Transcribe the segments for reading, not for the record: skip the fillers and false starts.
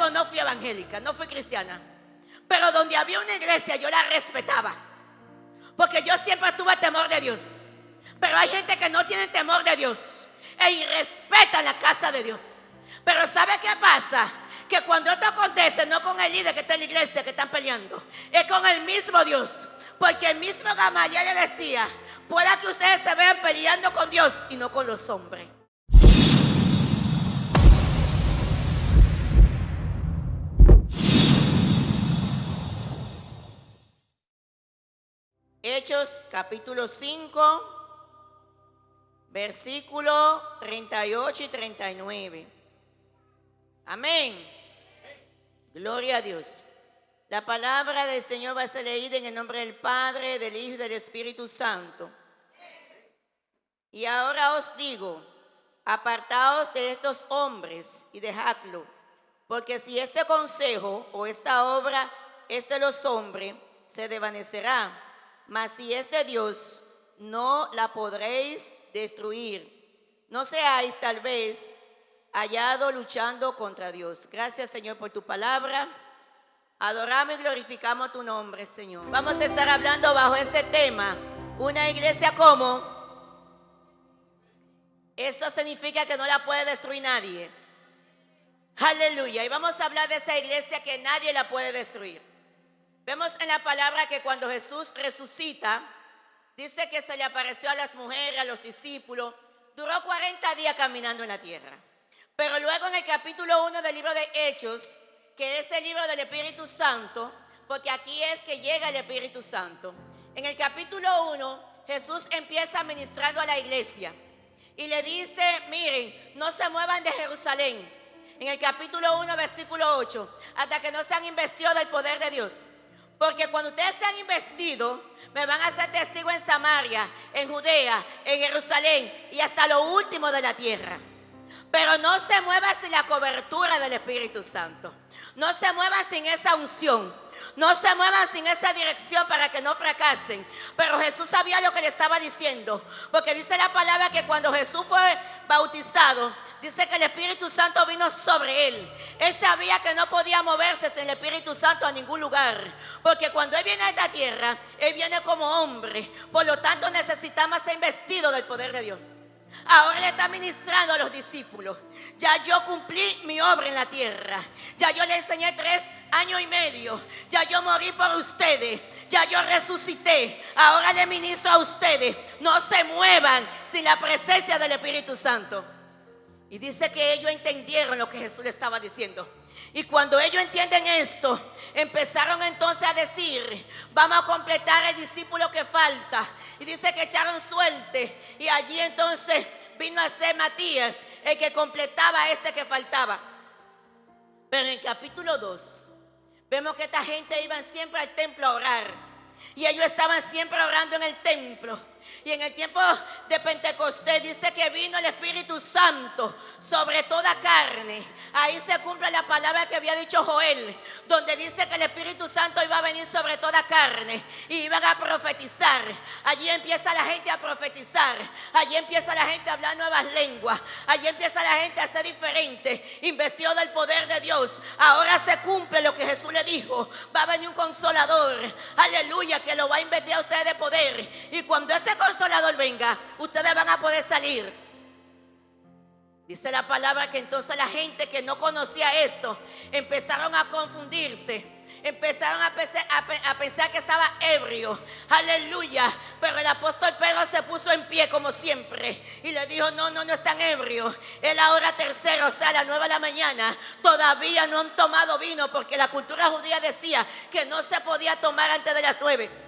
tiempo no fui evangélica, no fui cristiana. Pero donde había una iglesia yo la respetaba. Porque yo siempre tuve temor de Dios. Pero hay gente que no tiene temor de Dios e irrespetan la casa de Dios. Pero ¿sabe qué pasa? Que cuando esto acontece, no con el líder que está en la iglesia que están peleando, es con el mismo Dios. Porque el mismo Gamaliel le decía: pueda que ustedes se vean peleando con Dios y no con los hombres. Hechos capítulo 5, versículo 38 y 39. Amén. Gloria a Dios. La palabra del Señor va a ser leída en el nombre del Padre, del Hijo y del Espíritu Santo. Y ahora os digo: apartaos de estos hombres y dejadlo, porque si este consejo o esta obra es de los hombres, se desvanecerá. Mas si es de Dios, no la podréis destruir. No seáis tal vez hallado luchando contra Dios. Gracias, Señor, por tu palabra. Adoramos y glorificamos tu nombre, Señor. Vamos a estar hablando bajo ese tema: una iglesia como. Eso significa que no la puede destruir nadie. Aleluya. Y vamos a hablar de esa iglesia que nadie la puede destruir. Vemos en la palabra que cuando Jesús resucita, dice que se le apareció a las mujeres, a los discípulos. Duró 40 días caminando en la tierra. Pero luego en el capítulo 1 del libro de Hechos, que es el libro del Espíritu Santo, porque aquí es que llega el Espíritu Santo. En el capítulo 1, Jesús empieza ministrando a la iglesia y le dice: miren, no se muevan de Jerusalén. En el capítulo 1, versículo 8, hasta que no sean investidos del poder de Dios. Porque cuando ustedes sean investidos, me van a ser testigos en Samaria, en Judea, en Jerusalén y hasta lo último de la tierra. Pero no se mueva sin la cobertura del Espíritu Santo. No se muevan sin esa unción. No se muevan sin esa dirección para que no fracasen. Pero Jesús sabía lo que le estaba diciendo. Porque dice la palabra que cuando Jesús fue bautizado, dice que el Espíritu Santo vino sobre él. Él sabía que no podía moverse sin el Espíritu Santo a ningún lugar. Porque cuando Él viene a esta tierra, Él viene como hombre. Por lo tanto necesitamos ser investidos del poder de Dios. Ahora le está ministrando a los discípulos: ya yo cumplí mi obra en la tierra. Ya yo le enseñé 3 años y medio. Ya yo morí por ustedes. Ya yo resucité. Ahora le ministro a ustedes: no se muevan sin la presencia del Espíritu Santo. Y dice que ellos entendieron lo que Jesús le estaba diciendo. Y cuando ellos entienden esto, empezaron entonces a decir: vamos a completar el discípulo que falta. Y dice que echaron suerte. Y allí entonces vino a ser Matías el que completaba este que faltaba. Pero en el capítulo 2 vemos que esta gente iba siempre al templo a orar. Y ellos estaban siempre orando en el templo. Y en el tiempo de Pentecostés dice que vino el Espíritu Santo sobre toda carne. Ahí se cumple la palabra que había dicho Joel, donde dice que el Espíritu Santo iba a venir sobre toda carne y iban a profetizar. Allí empieza la gente a profetizar. Allí empieza la gente a hablar nuevas lenguas. Allí empieza la gente a ser diferente, investido del poder de Dios. Ahora se cumple lo que Jesús le dijo: va a venir un consolador, aleluya, que lo va a investir a ustedes de poder. Y cuando ese consolador venga, ustedes van a poder salir. Dice la palabra que entonces la gente que no conocía esto empezaron a confundirse. Empezaron a pensar que estaba ebrio. Aleluya. Pero el apóstol Pedro se puso en pie como siempre y le dijo: no están ebrios. Es la hora tercera, o sea, las 9 de la mañana. Todavía no han tomado vino, porque la cultura judía decía que no se podía tomar antes de las 9.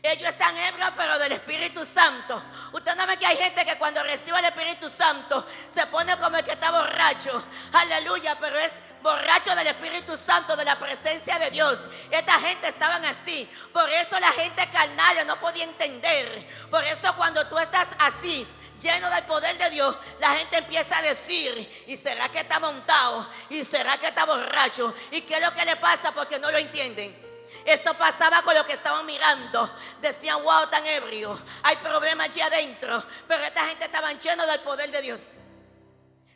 Ellos están ebrios, pero del Espíritu Santo. Usted no ve que hay gente que cuando recibe el Espíritu Santo se pone como el que está borracho. Aleluya, pero es borracho del Espíritu Santo, de la presencia de Dios. Esta gente estaban así. Por eso la gente carnal no podía entender. Por eso cuando tú estás así, lleno del poder de Dios, la gente empieza a decir: ¿y será que está montado? ¿Y será que está borracho? ¿Y qué es lo que le pasa? Porque no lo entienden. Eso pasaba con lo que estaban mirando. Decían: wow, tan ebrio, hay problemas allí adentro. Pero esta gente estaba llena del poder de Dios.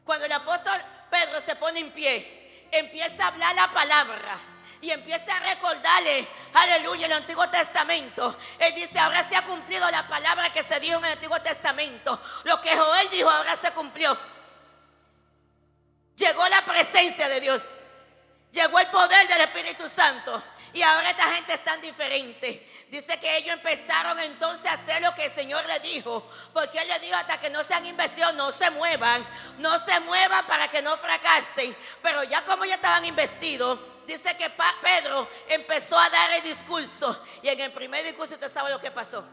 Cuando el apóstol Pedro se pone en pie empieza a hablar la palabra y empieza a recordarle, aleluya, el Antiguo Testamento. Él dice, ahora se ha cumplido la palabra que se dijo en el Antiguo Testamento. Lo que Joel dijo ahora se cumplió. Llegó la presencia de Dios, llegó el poder del Espíritu Santo. Y ahora esta gente es tan diferente. Dice que ellos empezaron entonces a hacer lo que el Señor le dijo. Porque Él le dijo, hasta que no sean investidos, no se muevan para que no fracasen. Pero ya como ya estaban investidos, dice que Pedro empezó a dar el discurso. Y en el primer discurso usted sabe lo que pasó.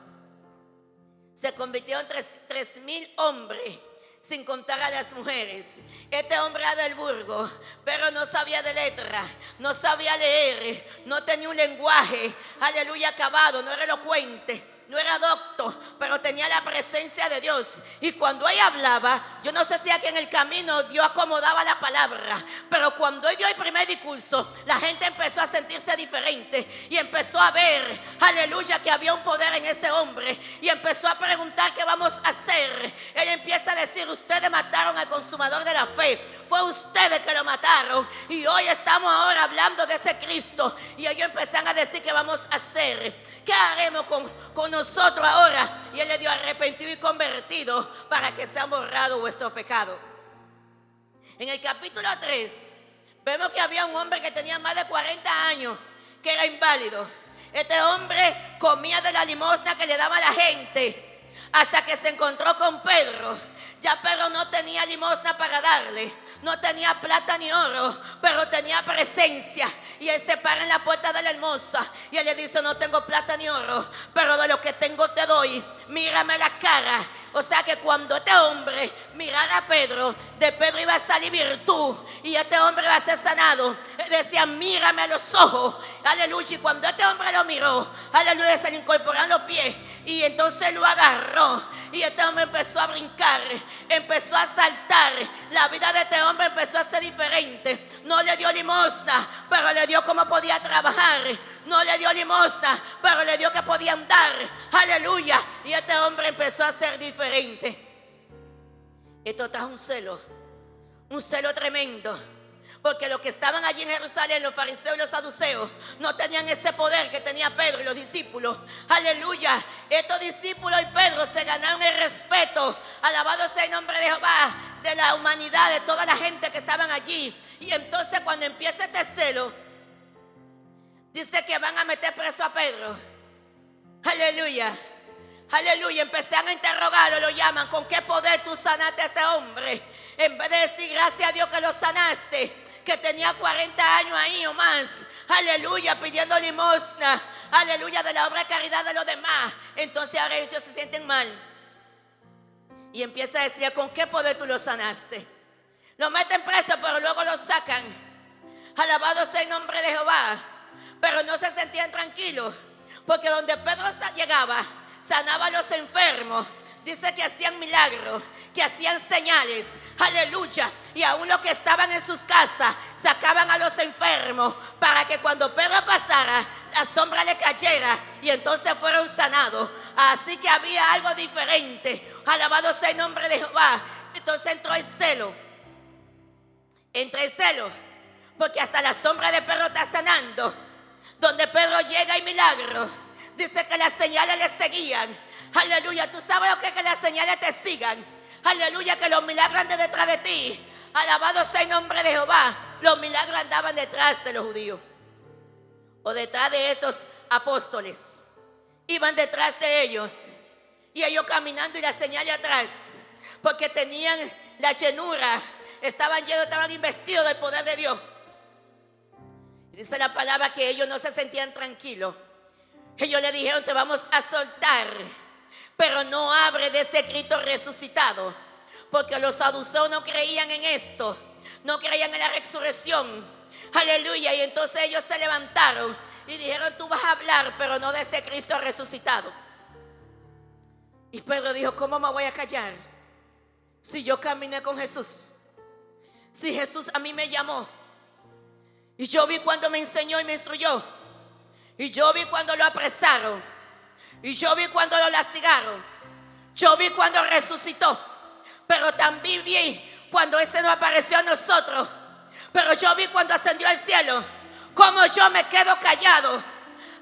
Se convirtieron 3,000 hombres, sin contar a las mujeres. Este hombre era del Burgo, pero no sabía de letra, no sabía leer, no tenía un lenguaje, aleluya, acabado, no era elocuente, no era docto, pero tenía la presencia de Dios. Y cuando él hablaba, yo no sé si aquí en el camino Dios acomodaba la palabra, pero cuando él dio el primer discurso, la gente empezó a sentirse diferente y empezó a ver, aleluya, que había un poder en este hombre, y empezó a preguntar qué vamos a hacer. Él empieza a decir, ustedes mataron al consumador de la fe, fue ustedes que lo mataron, y hoy estamos ahora hablando de ese Cristo. Y ellos empezaron a decir, ¿qué vamos a hacer? ¿Qué haremos con nosotros ahora? Y Él le dio arrepentido y convertido para que sean borrados vuestros pecados. En el capítulo 3 vemos que había un hombre que tenía más de 40 años, que era inválido. Este hombre comía de la limosna que le daba a la gente, hasta que se encontró con Pedro. Ya Pedro no tenía limosna para darle, no tenía plata ni oro, pero tenía presencia. Y él se para en la puerta de la hermosa y él le dice, no tengo plata ni oro, pero de lo que tengo te doy, mírame la cara. O sea que cuando este hombre mirara a Pedro, de Pedro iba a salir virtud, y este hombre iba a ser sanado. Él decía, mírame a los ojos, aleluya. Y cuando este hombre lo miró, aleluya, se le incorporaron los pies, y entonces lo agarró, y este hombre empezó a brincar, empezó a saltar. La vida de este hombre empezó a ser diferente. No le dio limosna, pero le dio cómo podía trabajar. No le dio limosna, pero le dio que podía andar, aleluya. Y este hombre empezó a ser diferente. Esto trajo un celo tremendo, porque los que estaban allí en Jerusalén, los fariseos y los saduceos, no tenían ese poder que tenía Pedro y los discípulos. Aleluya. Estos discípulos y Pedro se ganaron el respeto, alabado sea el nombre de Jehová, de la humanidad, de toda la gente que estaban allí. Y entonces cuando empieza este celo, dice que van a meter preso a Pedro. Aleluya. Aleluya. Empezaron a interrogarlo, lo llaman, ¿con qué poder tú sanaste a este hombre? En vez de decir, gracias a Dios que lo sanaste, que tenía 40 años ahí o más, aleluya, pidiendo limosna, aleluya, de la obra de caridad de los demás. Entonces ahora ellos se sienten mal y empieza a decir, ¿con qué poder tú lo sanaste? Lo meten preso, pero luego lo sacan. Alabado sea el nombre de Jehová. Pero no se sentían tranquilos, porque donde Pedro llegaba, sanaba a los enfermos. Dice que hacían milagros, que hacían señales, aleluya. Y aún los que estaban en sus casas sacaban a los enfermos, para que cuando Pedro pasara, la sombra le cayera y entonces fueron sanados. Así que había algo diferente. Alabado sea el nombre de Jehová. Entonces entró el celo. Entra el celo, porque hasta la sombra de Pedro está sanando. Donde Pedro llega hay milagros. Dice que las señales le seguían. Aleluya. Tú sabes lo que es que las señales te sigan. Aleluya, que los milagros andan detrás de ti. Alabado sea el nombre de Jehová. Los milagros andaban detrás de los judíos, o detrás de estos apóstoles. Iban detrás de ellos, y ellos caminando y las señales atrás, porque tenían la llenura, estaban llenos, estaban investidos del poder de Dios. Dice la palabra que ellos no se sentían tranquilos. Ellos le dijeron, te vamos a soltar, pero no abre de ese Cristo resucitado, porque los saduceos no creían en esto, no creían en la resurrección. Aleluya. Y entonces ellos se levantaron y dijeron, tú vas a hablar, pero no de ese Cristo resucitado. Y Pedro dijo, ¿cómo me voy a callar si yo caminé con Jesús? Si Jesús a mí me llamó, y yo vi cuando me enseñó y me instruyó, y yo vi cuando lo apresaron, y yo vi cuando lo lastigaron, yo vi cuando resucitó, pero también vi cuando ese no apareció a nosotros. Pero yo vi cuando ascendió al cielo, como yo me quedo callado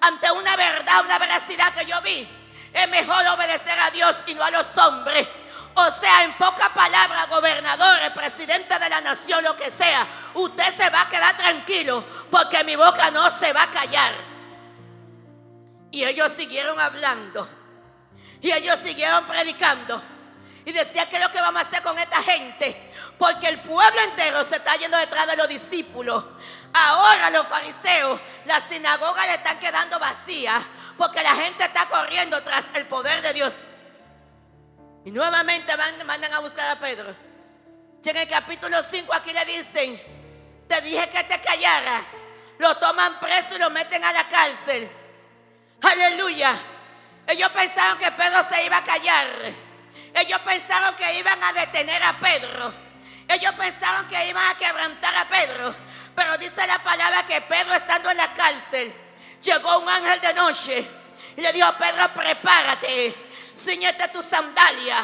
ante una verdad, una veracidad que yo vi. Es mejor obedecer a Dios y no a los hombres. O sea, en pocas palabras, gobernadores, presidente de la nación, lo que sea, usted se va a quedar tranquilo porque mi boca no se va a callar. Y ellos siguieron hablando. Y ellos siguieron predicando. Y decían, ¿qué es lo que vamos a hacer con esta gente? Porque el pueblo entero se está yendo detrás de los discípulos. Ahora los fariseos, las sinagogas le están quedando vacías porque la gente está corriendo tras el poder de Dios. Y nuevamente mandan a buscar a Pedro. Y en el capítulo 5 aquí le dicen, te dije que te callara. Lo toman preso y lo meten a la cárcel. Aleluya. Ellos pensaron que Pedro se iba a callar. Ellos pensaron que iban a detener a Pedro. Ellos pensaron que iban a quebrantar a Pedro. Pero dice la palabra que Pedro, estando en la cárcel, llegó un ángel de noche y le dijo, Pedro, prepárate, cíñete tu sandalia.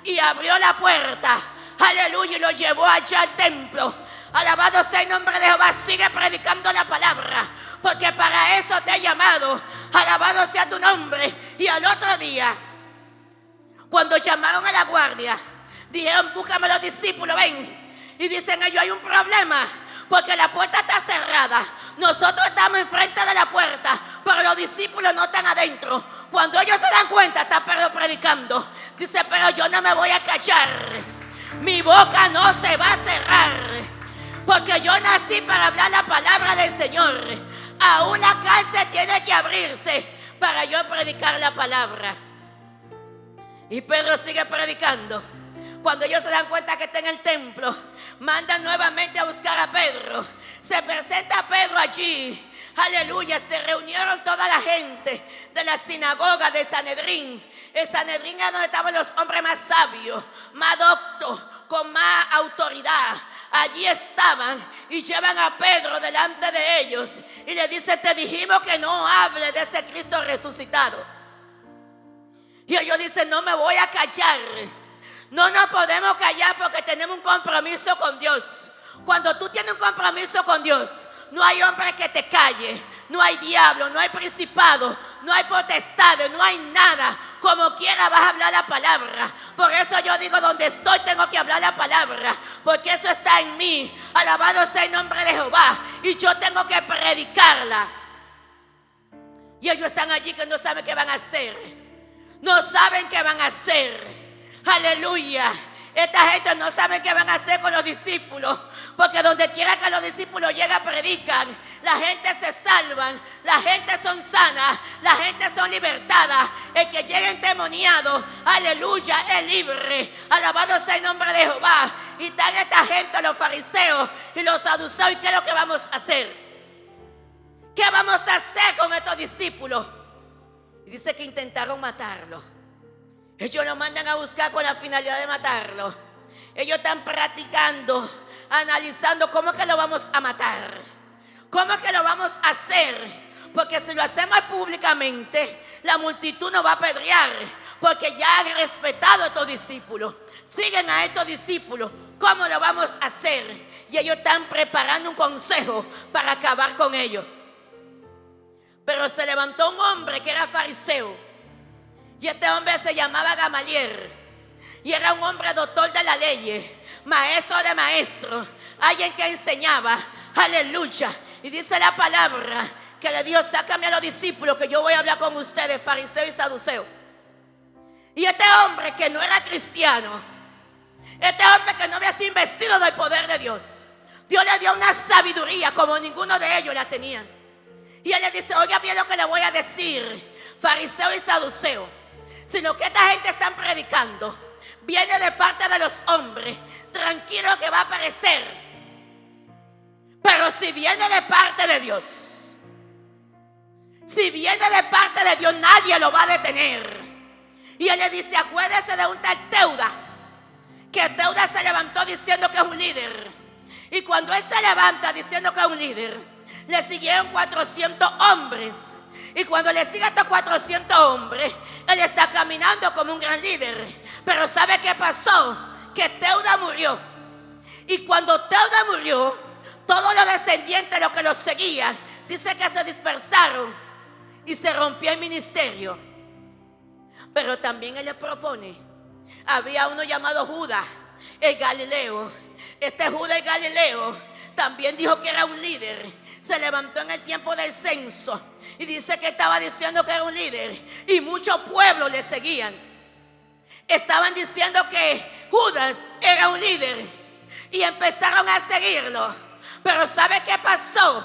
Y abrió la puerta, aleluya, y lo llevó allá al templo. Alabado sea el nombre de Jehová. Sigue predicando la palabra, porque para eso te he llamado. Alabado sea tu nombre. Y al otro día, cuando llamaron a la guardia, dijeron, búscame a los discípulos, ven. Y dicen ellos, hay un problema, porque la puerta está cerrada. Nosotros estamos enfrente de la puerta, pero los discípulos no están adentro. Cuando ellos se dan cuenta, está Pedro predicando. Dice, pero yo no me voy a callar. Mi boca no se va a cerrar, porque yo nací para hablar la palabra del Señor. Aún la cárcel tiene que abrirse para yo predicar la palabra. Y Pedro sigue predicando. Cuando ellos se dan cuenta que está en el templo, mandan nuevamente a buscar a Pedro. Se presenta Pedro allí. Aleluya, se reunieron toda la gente de la sinagoga de Sanedrín. El Sanedrín era donde estaban los hombres más sabios, más doctos, con más autoridad. Allí estaban y llevan a Pedro delante de ellos y le dice, te dijimos que no hable de ese Cristo resucitado. Y ellos dicen, no me voy a callar. No nos podemos callar porque tenemos un compromiso con Dios. Cuando tú tienes un compromiso con Dios, no hay hombre que te calle, no hay diablo, no hay principado, no hay potestades, no hay nada. Como quiera vas a hablar la palabra. Por eso yo digo, donde estoy tengo que hablar la palabra, porque eso está en mí. Alabado sea el nombre de Jehová. Y yo tengo que predicarla. Y ellos están allí que no saben qué van a hacer. No saben qué van a hacer. Aleluya. Esta gente no sabe qué van a hacer con los discípulos, porque donde quiera que los discípulos llegan, predican. La gente se salvan, la gente son sanas, la gente son libertadas. El que llega endemoniado, aleluya, es libre. Alabado sea el nombre de Jehová. Y están esta gente, los fariseos y los saduceos. ¿Y qué es lo que vamos a hacer? ¿Qué vamos a hacer con estos discípulos? Y dice que intentaron matarlo. Ellos lo mandan a buscar con la finalidad de matarlo. Ellos están practicando, analizando cómo es que lo vamos a matar, cómo es que lo vamos a hacer. Porque si lo hacemos públicamente, la multitud nos va a apedrear, porque ya han respetado a estos discípulos. Siguen a estos discípulos. ¿Cómo lo vamos a hacer? Y ellos están preparando un consejo para acabar con ellos. Pero se levantó un hombre que era fariseo. Y este hombre se llamaba Gamaliel. Y era un hombre doctor de la ley, maestro de maestros, alguien que enseñaba. Aleluya. Y dice la palabra que le dijo, sácame a los discípulos que yo voy a hablar con ustedes, fariseos y saduceos. Y este hombre que no era cristiano, este hombre que no había sido investido del poder de Dios, Dios le dio una sabiduría como ninguno de ellos la tenían. Y él le dice, oiga bien lo que le voy a decir, fariseo y saduceo. Si lo que esta gente están predicando viene de parte de los hombres, tranquilo que va a aparecer. Pero si viene de parte de Dios, si viene de parte de Dios, nadie lo va a detener. Y él le dice, acuérdese de un tal Teuda, que Teuda se levantó diciendo que es un líder. Y cuando él se levanta diciendo que es un líder, le siguieron 400 hombres. Y cuando le sigue a estos 400 hombres, él está caminando como un gran líder. Pero ¿sabe qué pasó? Que Teuda murió. Y cuando Teuda murió, todos los descendientes, los que los seguían, dice que se dispersaron y se rompió el ministerio. Pero también él le propone, había uno llamado Judas el Galileo. Este Judas el Galileo también dijo que era un líder. Se levantó en el tiempo del censo y dice que estaba diciendo que era un líder, y muchos pueblos le seguían. Estaban diciendo que Judas era un líder y empezaron a seguirlo. Pero ¿sabe qué pasó?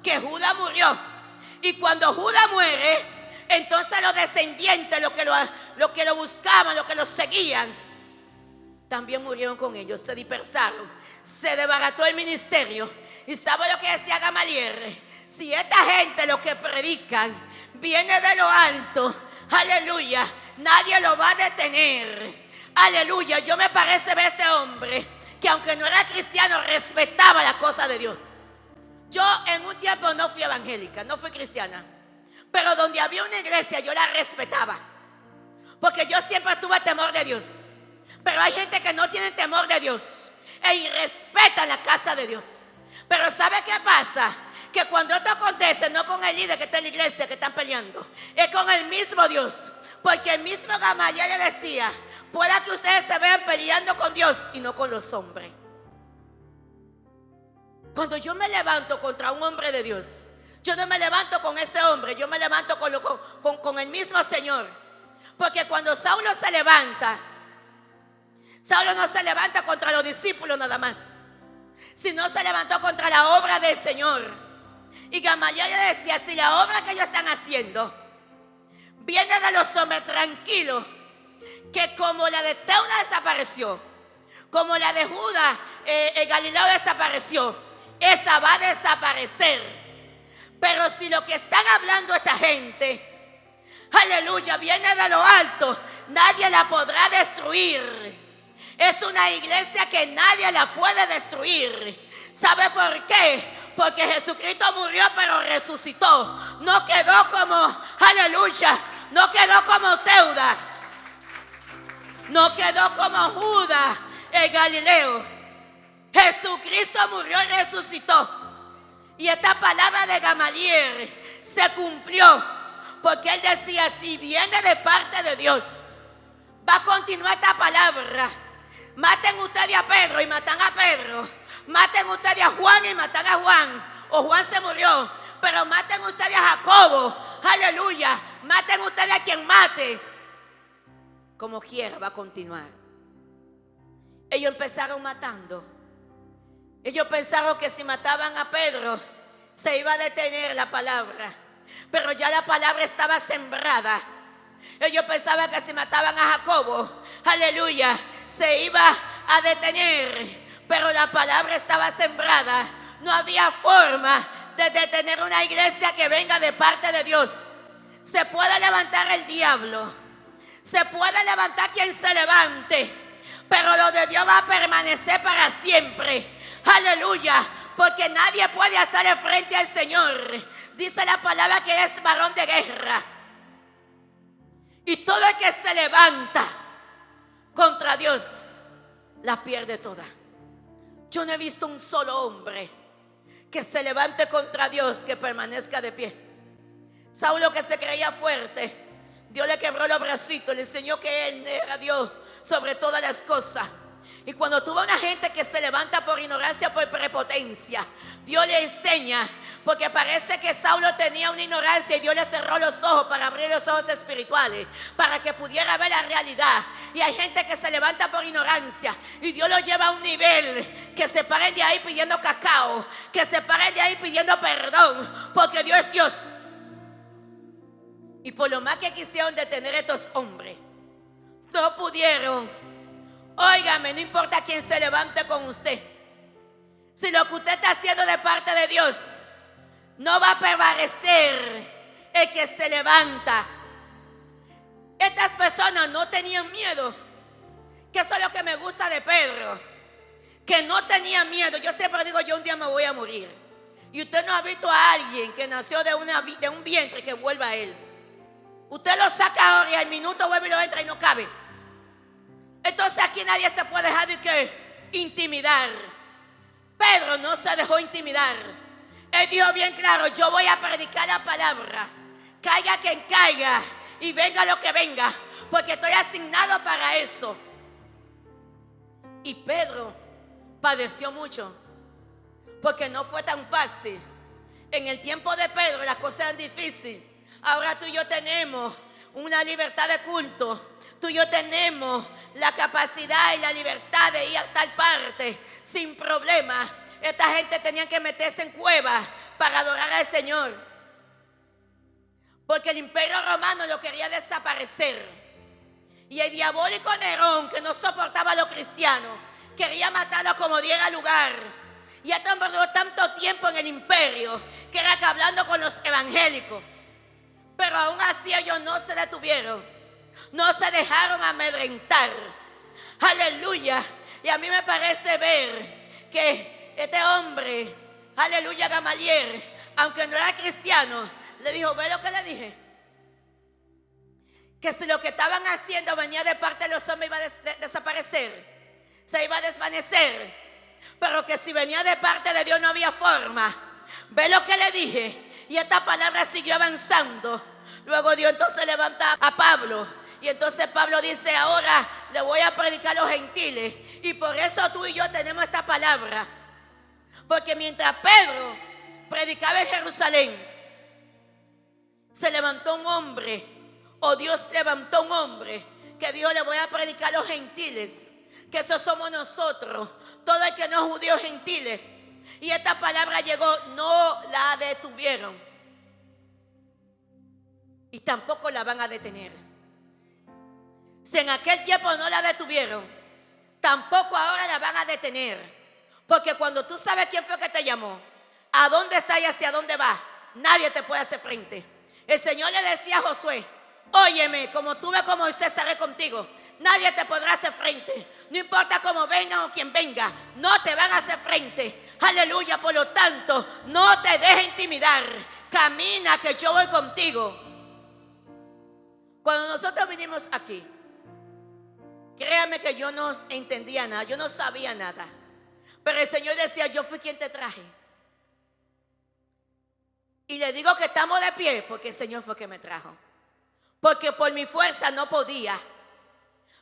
Que Judas murió. Y cuando Judas muere, entonces los descendientes, los que lo buscaban, los que lo seguían, también murieron con ellos. Se dispersaron, se desbarató el ministerio. ¿Y sabe lo que decía Gamaliel? Si esta gente, lo que predican, viene de lo alto, aleluya, nadie lo va a detener. Aleluya. Yo me parece ver a este hombre que aunque no era cristiano, respetaba la cosa de Dios. Yo en un tiempo no fui evangélica, no fui cristiana, pero donde había una iglesia yo la respetaba, porque yo siempre tuve temor de Dios. Pero hay gente que no tiene temor de Dios e irrespetan la casa de Dios. Pero ¿sabe qué pasa? Que cuando esto acontece, no con el líder que está en la iglesia que están peleando, es con el mismo Dios. Porque el mismo Gamaliel le decía, pueda que ustedes se vean peleando con Dios y no con los hombres. Cuando yo me levanto contra un hombre de Dios, yo no me levanto con ese hombre, yo me levanto con el mismo Señor. Porque cuando Saulo se levanta, Saulo no se levanta contra los discípulos nada más, sino se levantó contra la obra del Señor. Y Gamaliel le decía, si la obra que ellos están haciendo viene de los hombres tranquilos, que como la de Teuda desapareció, como la de Judas el Galileo desapareció, esa va a desaparecer. Pero si lo que están hablando esta gente, aleluya, viene de lo alto, nadie la podrá destruir. Es una iglesia que nadie la puede destruir. ¿Sabe por qué? Porque Jesucristo murió pero resucitó. No quedó como, aleluya, no quedó como Teuda, no quedó como Judas el Galileo. Jesucristo murió y resucitó. Y esta palabra de Gamaliel se cumplió, porque él decía, si viene de parte de Dios, va a continuar esta palabra. Maten ustedes a Pedro y matan a Pedro. Maten ustedes a Juan y matan a Juan. O Juan se murió, pero maten ustedes a Jacobo. Aleluya. Maten ustedes a quien mate. Como quiera va a continuar. Ellos empezaron matando. Ellos pensaron que si mataban a Pedro se iba a detener la palabra, pero ya la palabra estaba sembrada. Ellos pensaban que si mataban a Jacobo, aleluya, se iba a detener, pero la palabra estaba sembrada. No había forma de detener una iglesia que venga de parte de Dios. Se puede levantar el diablo, se puede levantar quien se levante, pero lo de Dios va a permanecer para siempre. Aleluya, porque nadie puede hacerle frente al Señor. Dice la palabra que es varón de guerra. Y todo el que se levanta contra Dios la pierde toda. Yo no he visto un solo hombre que se levante contra Dios que permanezca de pie. Saulo, que se creía fuerte, Dios le quebró los bracitos, le enseñó que él era Dios sobre todas las cosas. Y cuando tuvo una gente que se levanta por ignorancia, por prepotencia, Dios le enseña, porque parece que Saulo tenía una ignorancia y Dios le cerró los ojos para abrir los ojos espirituales, para que pudiera ver la realidad. Y hay gente que se levanta por ignorancia y Dios lo lleva a un nivel que se paren de ahí pidiendo cacao, que se paren de ahí pidiendo perdón, porque Dios es Dios. Y por lo más que quisieron detener a estos hombres, no pudieron. Óigame, no importa quién se levante con usted, si lo que usted está haciendo de parte de Dios, no va a prevalecer el que se levanta. Estas personas no tenían miedo, que eso es lo que me gusta de Pedro, que no tenía miedo. Yo siempre digo, yo un día me voy a morir. Y usted no ha visto a alguien que nació de un vientre que vuelva a él. Usted lo saca ahora y al minuto vuelve y lo entra y no cabe. Entonces aquí nadie se puede dejar de que intimidar. Pedro no se dejó intimidar. Él dijo bien claro: yo voy a predicar la palabra, caiga quien caiga y venga lo que venga, porque estoy asignado para eso. Y Pedro padeció mucho, porque no fue tan fácil. En el tiempo de Pedro las cosas eran difíciles. Ahora tú y yo tenemos una libertad de culto. Tú y yo tenemos la capacidad y la libertad de ir a tal parte sin problema. Esta gente tenía que meterse en cuevas para adorar al Señor, porque el imperio romano lo quería desaparecer. Y el diabólico Nerón, que no soportaba a los cristianos, quería matarlos como diera lugar. Y esto duró tanto tiempo en el imperio que era que hablando con los evangélicos. Pero aún así ellos no se detuvieron, no se dejaron amedrentar. Aleluya. Y a mí me parece ver que este hombre, aleluya, Gamaliel, aunque no era cristiano, le dijo: ve lo que le dije, que si lo que estaban haciendo venía de parte de los hombres iba a desaparecer, se iba a desvanecer, pero que si venía de parte de Dios no había forma. Ve lo que le dije. Y esta palabra siguió avanzando. Luego Dios entonces levanta a Pablo, y entonces Pablo dice: ahora le voy a predicar a los gentiles. Y por eso tú y yo tenemos esta palabra, porque mientras Pedro predicaba en Jerusalén, se levantó un hombre, o Dios levantó un hombre, que dijo: le voy a predicar a los gentiles, que esos somos nosotros, todo el que no es judío, gentiles. Y esta palabra llegó, no la detuvieron, y tampoco la van a detener. Si en aquel tiempo no la detuvieron, tampoco ahora la van a detener. Porque cuando tú sabes quién fue que te llamó, a dónde está y hacia dónde va, nadie te puede hacer frente. El Señor le decía a Josué: óyeme, como tuve con Moisés, estaré contigo. Nadie te podrá hacer frente. No importa cómo vengan o quien venga, no te van a hacer frente. Aleluya. Por lo tanto, no te dejes intimidar. Camina, que yo voy contigo. Cuando nosotros vinimos aquí, créame que yo no entendía nada, yo no sabía nada. Pero el Señor decía: yo fui quien te traje. Y le digo que estamos de pie porque el Señor fue quien me trajo. Porque por mi fuerza no podía.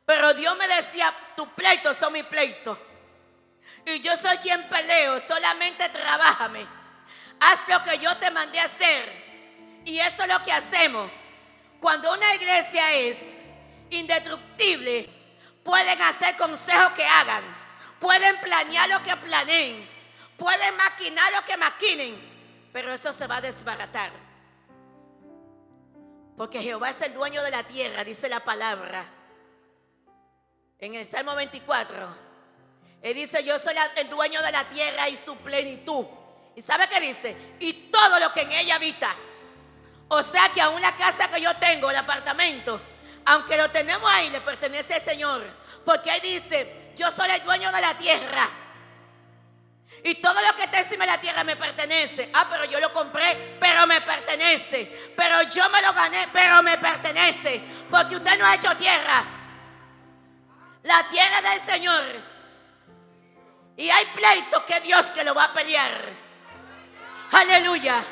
Pero Dios me decía: tus pleitos son mis pleitos, y yo soy quien peleo, solamente trabájame. Haz lo que yo te mandé a hacer. Y eso es lo que hacemos. Cuando una iglesia es indestructible, pueden hacer consejos que hagan, pueden planear lo que planeen, pueden maquinar lo que maquinen, pero eso se va a desbaratar. Porque Jehová es el dueño de la tierra, dice la palabra. En el Salmo 24, Él dice: yo soy el dueño de la tierra y su plenitud. ¿Y sabe qué dice? Y todo lo que en ella habita. O sea que aún la casa que yo tengo, el apartamento, aunque lo tenemos ahí, le pertenece al Señor. Porque Él dice: yo soy el dueño de la tierra, y todo lo que está encima de la tierra me pertenece. Ah, pero yo lo compré, pero me pertenece. Pero yo me lo gané, pero me pertenece. Porque usted no ha hecho tierra. La tierra del Señor. Y hay pleitos que Dios que lo va a pelear. Aleluya.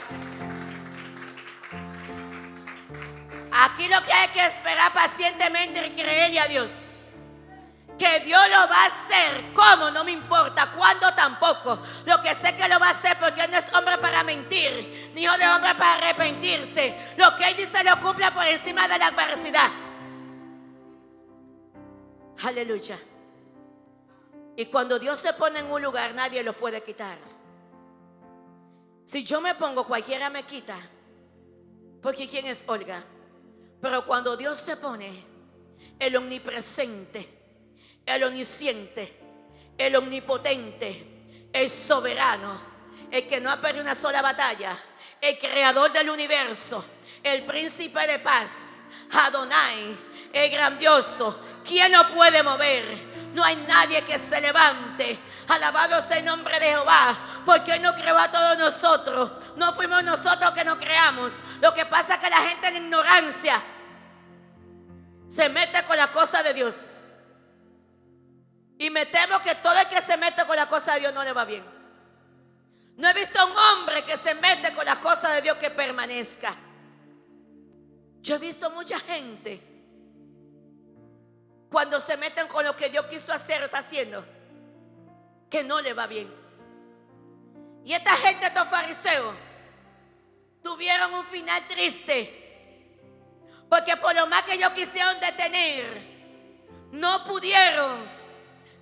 Aquí lo que hay que esperar pacientemente y creerle a Dios. Que Dios lo va a hacer. ¿Cómo? No me importa. ¿Cuándo? Tampoco. Lo que sé que lo va a hacer, porque Él no es hombre para mentir, ni hijo de hombre para arrepentirse. Lo que Él dice lo cumple por encima de la adversidad. Aleluya. Y cuando Dios se pone en un lugar, nadie lo puede quitar. Si yo me pongo, cualquiera me quita. Porque ¿quién es Olga? Pero cuando Dios se pone, el omnipresente, el omnisciente, el omnipotente, el soberano, el que no ha perdido una sola batalla, el creador del universo, el príncipe de paz, Adonai, el grandioso, ¿quién lo puede mover? No hay nadie que se levante. Alabado sea el nombre de Jehová, porque Él nos creó a todos nosotros. No fuimos nosotros que nos creamos. Lo que pasa es que la gente en ignorancia se mete con la cosa de Dios. Y me temo que todo el que se mete con la cosa de Dios no le va bien. No he visto a un hombre que se mete con las cosas de Dios que permanezca. Yo he visto mucha gente cuando se meten con lo que Dios quiso hacer o está haciendo, que no le va bien. Y esta gente, estos fariseos, tuvieron un final triste, porque por lo más que ellos quisieron detener, no pudieron.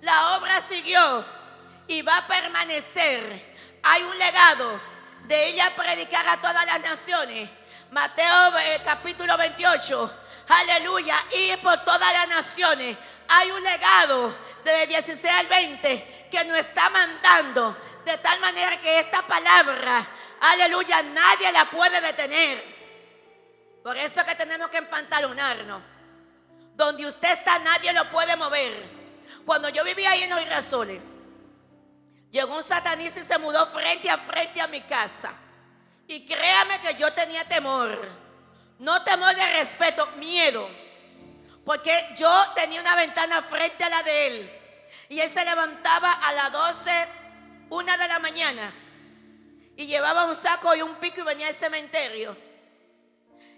La obra siguió y va a permanecer. Hay un legado de ella predicar a todas las naciones. Mateo capítulo 28. Aleluya. Ir por todas las naciones. Hay un legado del 16 al 20 que nos está mandando. De tal manera que esta palabra, aleluya, nadie la puede detener. Por eso que tenemos que empantalonarnos. Donde usted está, nadie lo puede mover. Cuando yo vivía ahí en los Girasoles, llegó un satanista y se mudó frente a mi casa. Y créame que yo tenía temor. No temor de respeto, miedo. Porque yo tenía una ventana frente a la de él. Y él se levantaba a las 12, 1 de la mañana. Y llevaba un saco y un pico y venía al cementerio.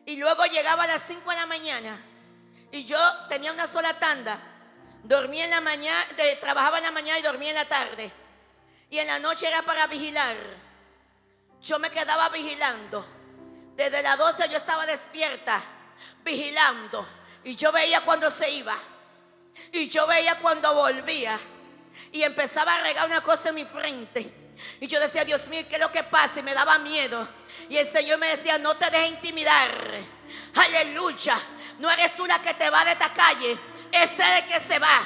Y luego llegaba a las 5 de la mañana. Y yo tenía una sola tanda. Dormía en la mañana, trabajaba en la mañana y dormía en la tarde. Y en la noche era para vigilar. Yo me quedaba vigilando. Desde las 12 yo estaba despierta, vigilando. Y yo veía cuando se iba. Y yo veía cuando volvía. Y empezaba a regar una cosa en mi frente. Y yo decía, Dios mío, ¿qué es lo que pasa? Y me daba miedo. Y el Señor me decía, no te dejes intimidar. Aleluya. No eres tú la que te va de esta calle. Es Él el que se va.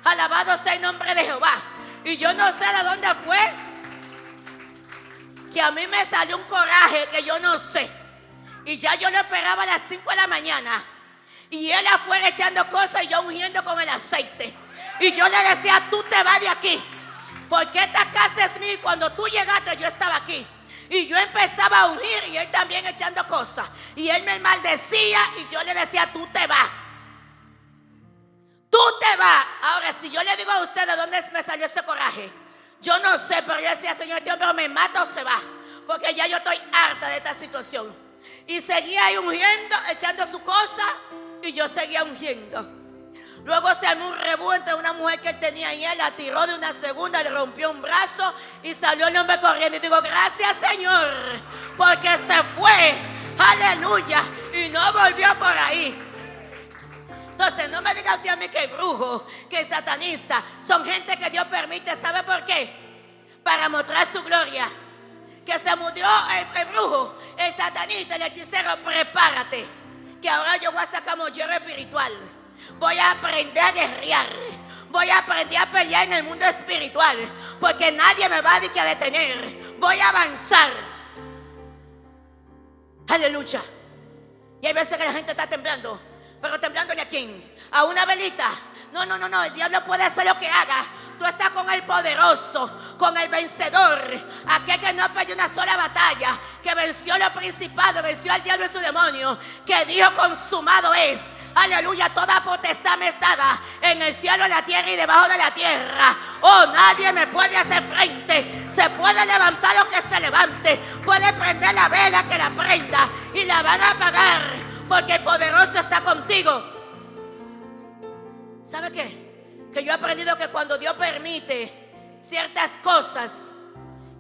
Alabado sea el nombre de Jehová. Y yo no sé de dónde fue que a mí me salió un coraje que yo no sé. Y ya yo lo esperaba a las 5 de la mañana. Y él afuera echando cosas y yo ungiendo con el aceite. Y yo le decía, tú te vas de aquí. Porque esta casa es mía y cuando tú llegaste yo estaba aquí. Y yo empezaba a ungir y él también echando cosas. Y él me maldecía y yo le decía, tú te vas. Tú te vas. Ahora, si yo le digo a usted de dónde me salió ese coraje, yo no sé, pero yo decía, Señor, este hombre me mata o se va. Porque ya yo estoy harta de esta situación. Y seguía ahí ungiendo, echando su cosa. Y yo seguía ungiendo. Luego se armó un rebú entre una mujer que él tenía y él la tiró de una segunda, le rompió un brazo y salió el hombre corriendo. Y digo, gracias Señor, porque se fue, aleluya, y no volvió por ahí. Entonces no me diga usted a mí que el brujo, que el satanista, son gente que Dios permite, ¿sabe por qué? Para mostrar su gloria. Que se murió el brujo, el satanista, el hechicero, prepárate, que ahora yo voy a sacar mollero espiritual. Voy a aprender a guerrear. Voy a aprender a pelear en el mundo espiritual. Porque nadie me va a detener. Voy a avanzar. Aleluya. Y hay veces que la gente está temblando. Pero temblándole a quién? A una velita. No, no, no, no. El diablo puede hacer lo que haga. Tú estás con el poderoso, con el vencedor, aquel que no perdió una sola batalla, que venció los principados, venció al diablo y su demonio, que dijo consumado es. Aleluya, toda potestad me está dada en el cielo, en la tierra y debajo de la tierra. Oh, nadie me puede hacer frente. Se puede levantar lo que se levante. Puede prender la vela que la prenda y la van a apagar, porque el poderoso está contigo. ¿Sabe qué? Que yo he aprendido que cuando Dios permite ciertas cosas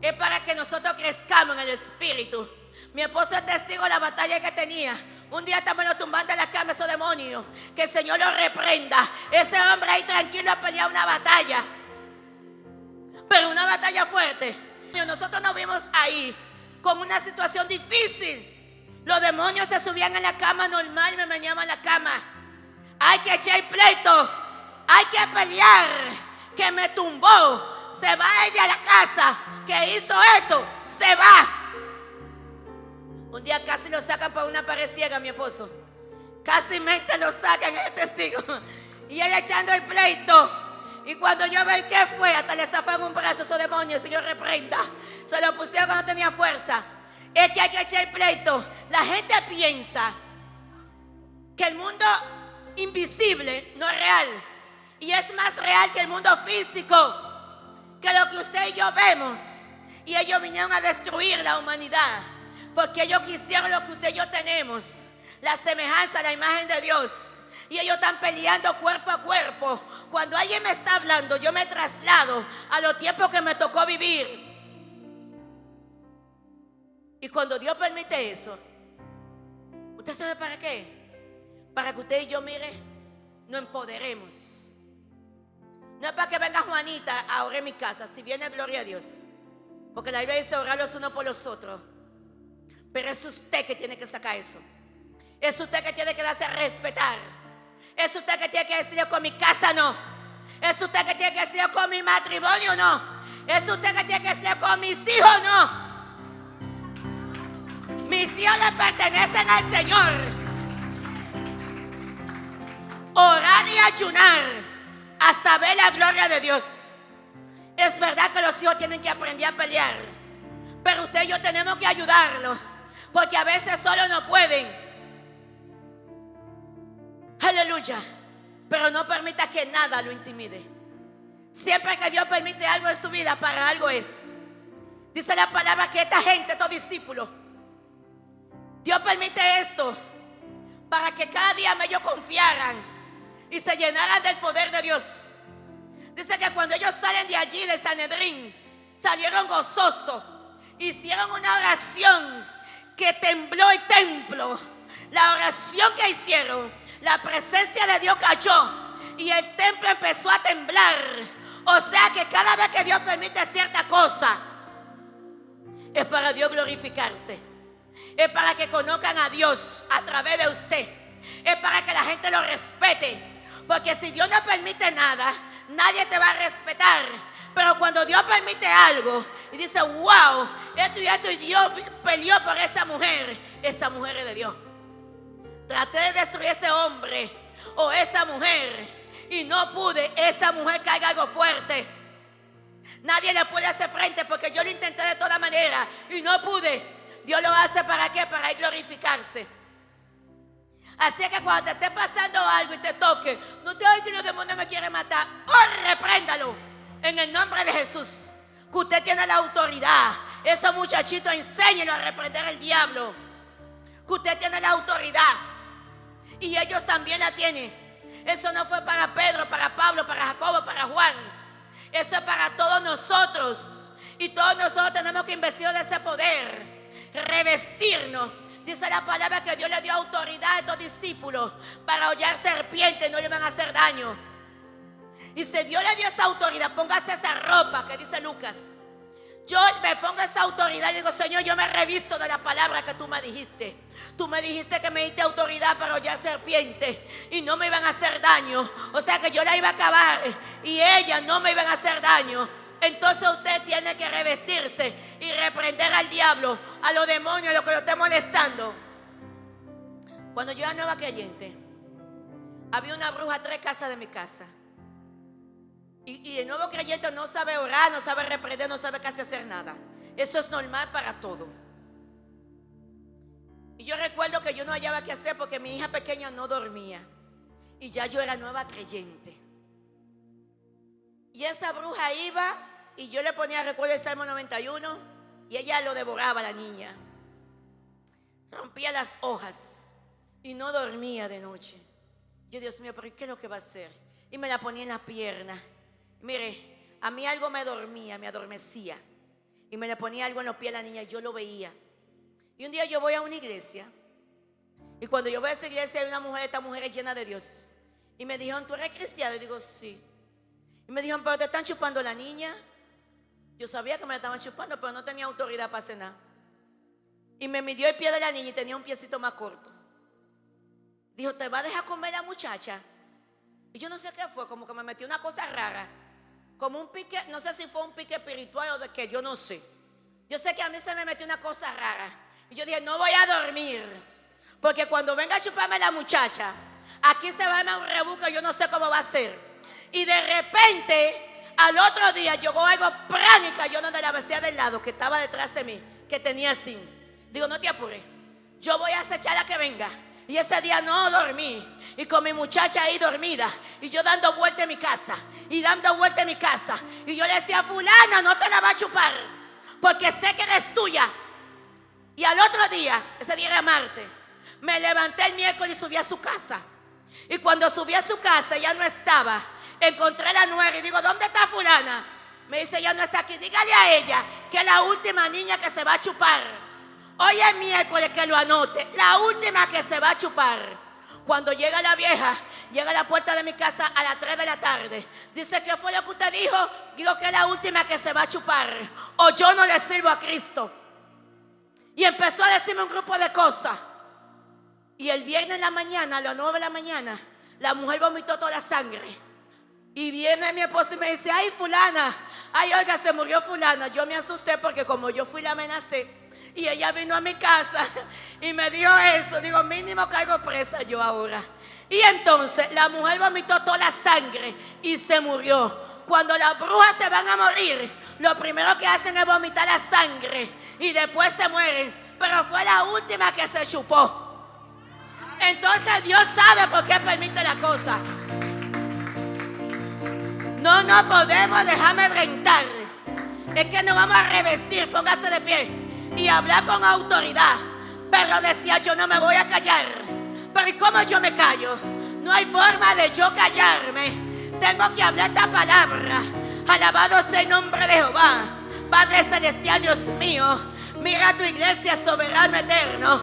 es para que nosotros crezcamos en el espíritu. Mi esposo es testigo de la batalla que tenía. Un día estamos tumbando en la cama esos demonios. Que el Señor lo reprenda. Ese hombre ahí tranquilo ha peleado una batalla, pero una batalla fuerte. Nosotros nos vimos ahí con una situación difícil. Los demonios se subían en la cama normal y me meneaban la cama. Hay que echar pleito. Hay que pelear, que me tumbó, se va ella a la casa, que hizo esto, se va. Un día casi lo sacan por una pared ciega, mi esposo. Casi mente lo sacan, es testigo. Y él echando el pleito. Y cuando yo veo qué fue, hasta le zafan un brazo a esos demonios, el Señor reprenda. Se lo pusieron cuando tenía fuerza. Es que hay que echar el pleito. La gente piensa que el mundo invisible no es real. Y es más real que el mundo físico, que lo que usted y yo vemos. Y ellos vinieron a destruir la humanidad. Porque ellos quisieron lo que usted y yo tenemos. La semejanza, la imagen de Dios. Y ellos están peleando cuerpo a cuerpo. Cuando alguien me está hablando, yo me traslado a los tiempos que me tocó vivir. Y cuando Dios permite eso, ¿usted sabe para qué? Para que usted y yo, mire, nos empoderemos. No es para que venga Juanita a orar en mi casa. Si viene, gloria a Dios. Porque la Biblia dice orar los unos por los otros. Pero es usted que tiene que sacar eso. Es usted que tiene que darse a respetar. Es usted que tiene que decir con mi casa no. Es usted que tiene que decir con mi matrimonio no. Es usted que tiene que decir con mis hijos no. Mis hijos le pertenecen al Señor. Orar y ayunar hasta ver la gloria de Dios. Es verdad que los hijos tienen que aprender a pelear, pero usted y yo tenemos que ayudarlos, porque a veces solo no pueden. Aleluya. Pero no permita que nada lo intimide. Siempre que Dios permite algo en su vida, para algo es. Dice la palabra que esta gente, estos discípulos, Dios permite esto para que cada día ellos confiaran y se llenaran del poder de Dios. Dice que cuando ellos salen de allí, de Sanedrín, salieron gozosos. Hicieron una oración que tembló el templo. La oración que hicieron, la presencia de Dios cayó y el templo empezó a temblar. O sea que cada vez que Dios permite cierta cosa, es para Dios glorificarse. Es para que conozcan a Dios a través de usted. Es para que la gente lo respete. Porque si Dios no permite nada, nadie te va a respetar. Pero cuando Dios permite algo y dice, wow, esto y Dios peleó por esa mujer es de Dios. Traté de destruir ese hombre o esa mujer y no pude. Esa mujer caiga algo fuerte. Nadie le puede hacer frente porque yo lo intenté de toda manera y no pude. Dios lo hace ¿para qué? Para glorificarse. Así que cuando te esté pasando algo y te toque, no te oigas que los demonios me quieren matar. ¡Oh, repréndalo! En el nombre de Jesús. Que usted tiene la autoridad. Esos muchachitos, enséñenlo a reprender el diablo. Que usted tiene la autoridad. Y ellos también la tienen. Eso no fue para Pedro, para Pablo, para Jacobo, para Juan. Eso es para todos nosotros. Y todos nosotros tenemos que investir de ese poder. Revestirnos. Dice la palabra que Dios le dio autoridad a estos discípulos para hollar serpientes, no le van a hacer daño. Y si Dios le dio esa autoridad, póngase esa ropa que dice Lucas. Yo me pongo esa autoridad y digo, Señor, yo me revisto de la palabra que tú me dijiste. Tú me dijiste que me diste autoridad para hollar serpientes y no me iban a hacer daño. O sea que yo la iba a acabar y ellas no me iban a hacer daño. Entonces usted tiene que revestirse y reprender al diablo, a los demonios, a lo que lo esté molestando. Cuando yo era nueva creyente, había una bruja a 3 casas de mi casa. Y el nuevo creyente no sabe orar, no sabe reprender, no sabe casi hacer nada. Eso es normal para todo. Y yo recuerdo que yo no hallaba qué hacer porque mi hija pequeña no dormía. Y ya yo era nueva creyente. Y esa bruja iba y yo le ponía, recuerdo el Salmo 91, y ella lo devoraba, la niña. Rompía las hojas y no dormía de noche. Yo, Dios mío, pero ¿qué es lo que va a hacer? Y me la ponía en la pierna. Mire, a mí algo me dormía, me adormecía. Y me le ponía algo en los pies a la niña y yo lo veía. Y un día yo voy a una iglesia. Y cuando yo voy a esa iglesia hay una mujer, esta mujer es llena de Dios. Y me dijeron, ¿tú eres cristiano? Y digo, sí. Y me dijeron, ¿pero te están chupando la niña? Yo sabía que me la estaban chupando, pero no tenía autoridad para hacer nada. Y me midió el pie de la niña y tenía un piecito más corto. Dijo, ¿te va a dejar comer la muchacha? Y yo no sé qué fue, como que me metió una cosa rara. Como un pique, no sé si fue un pique espiritual o de qué, yo no sé. Yo sé que a mí se me metió una cosa rara. Y yo dije, no voy a dormir. Porque cuando venga a chuparme la muchacha, aquí se va a armar un rebuque, yo no sé cómo va a ser. Y de repente, al otro día, llegó algo y cayó donde la vecina del lado, que estaba detrás de mí, que tenía zinc. Digo, no te apures, yo voy a acechar a que venga. Y ese día no dormí. Y con mi muchacha ahí dormida. Y yo dando vuelta en mi casa. Y dando vuelta en mi casa. Y yo le decía, fulana, no te la va a chupar. porque sé que eres tuya. Y al otro día, ese día era martes, me levanté el miércoles y subí a su casa. Y cuando subí a su casa, ella no estaba. Encontré la nuera y digo, ¿dónde está fulana? Me dice, ella no está aquí. Dígale a ella que es la última niña que se va a chupar. Hoy es miércoles, que lo anote. La última que se va a chupar. Cuando llega la vieja, llega a la puerta de mi casa a las 3 de la tarde. Dice, ¿qué fue lo que usted dijo? Digo que es la última que se va a chupar. O yo no le sirvo a Cristo. Y empezó a decirme un grupo de cosas. Y el viernes en la mañana, a las 9 de la mañana, la mujer vomitó toda la sangre. Y viene mi esposo y me dice, ay, fulana, ay, oiga, se murió fulana. Yo me asusté porque como yo fui la amenacé. Y ella vino a mi casa y me dijo eso. Digo, mínimo caigo presa yo ahora. Y entonces la mujer vomitó toda la sangre y se murió. Cuando las brujas se van a morir, lo primero que hacen es vomitar la sangre y después se mueren. Pero fue la última que se chupó. Entonces Dios sabe por qué permite la cosa. No nos podemos dejar amedrentar. Es que nos vamos a revestir, póngase de pie y hablar con autoridad. Pero decía, yo no me voy a callar. Pero ¿y cómo yo me callo? No hay forma de yo callarme. Tengo que hablar esta palabra. Alabado sea el nombre de Jehová. Padre celestial, Dios mío, mira tu iglesia, soberano eterno.